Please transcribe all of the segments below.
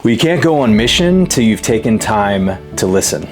Well, you can't go on mission till you've taken time to listen.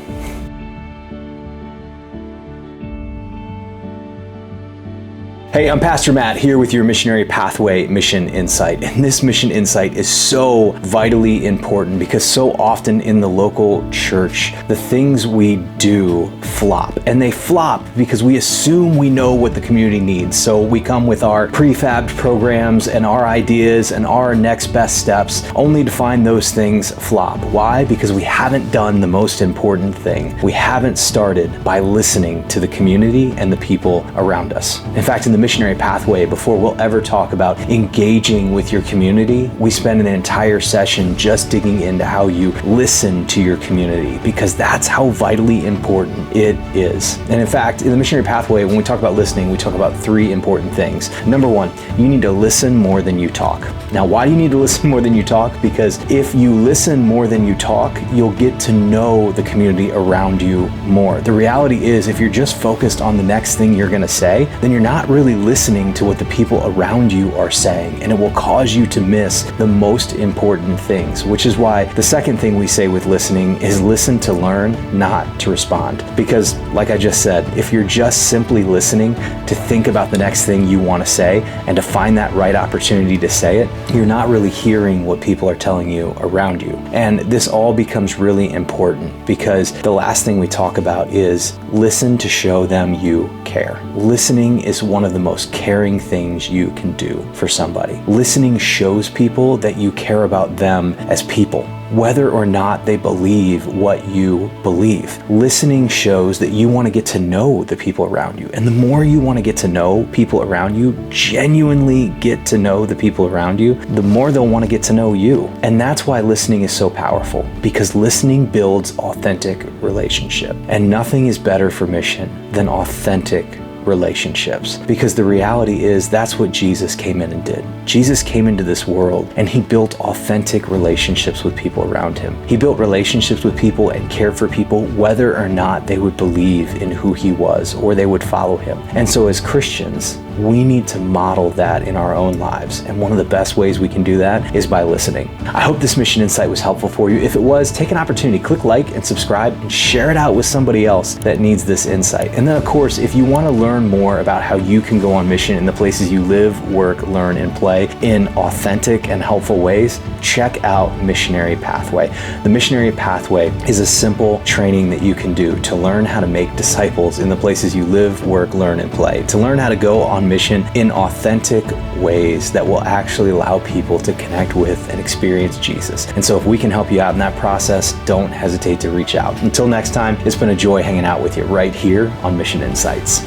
Hey, I'm Pastor Matt here with your Missionary Pathway Mission Insight. And this mission insight is so vitally important because so often in the local church, the things we do flop. And they flop because we assume we know what the community needs. So we come with our prefabbed programs and our ideas and our next best steps, only to find those things flop. Why? Because we haven't done the most important thing. We haven't started by listening to the community and the people around us. In fact, in the Missionary Pathway, before we'll ever talk about engaging with your community, we spend an entire session just digging into how you listen to your community, because that's how vitally important it is. And in fact, in the Missionary Pathway, when we talk about listening, we talk about three important things. Number one, you need to listen more than you talk. Now, why do you need to listen more than you talk? Because if you listen more than you talk, you'll get to know the community around you more. The reality is, if you're just focused on the next thing you're going to say, then you're not really listening to what the people around you are saying, and it will cause you to miss the most important things, which is why the second thing we say with listening is listen to learn, not to respond. Because like I just said, if you're just simply listening to think about the next thing you want to say and to find that right opportunity to say it, you're not really hearing what people are telling you around you. And this all becomes really important because the last thing we talk about is listen to show them you care. Listening is one of the most caring things you can do for somebody. Listening shows people that you care about them as people, whether or not they believe what you believe. Listening shows that you want to get to know the people around you. And the more you want to get to know people around you, genuinely get to know the people around you, the more they'll want to get to know you. And that's why listening is so powerful, because listening builds authentic relationship. And nothing is better for mission than authentic relationships, because the reality is that's what Jesus came in and did. Jesus came into this world and he built authentic relationships with people around him. He built relationships with people and cared for people whether or not they would believe in who he was or they would follow him. And so as Christians, we need to model that in our own lives. And one of the best ways we can do that is by listening. I hope this mission insight was helpful for you. If it was, take an opportunity, click like and subscribe and share it out with somebody else that needs this insight. And then of course, if you want to learn more about how you can go on mission in the places you live, work, learn, and play in authentic and helpful ways, check out Missionary Pathway. The Missionary Pathway is a simple training that you can do to learn how to make disciples in the places you live, work, learn, and play, to learn how to go on mission in authentic ways that will actually allow people to connect with and experience Jesus. And so if we can help you out in that process, don't hesitate to reach out. Until next time, it's been a joy hanging out with you right here on Mission Insights.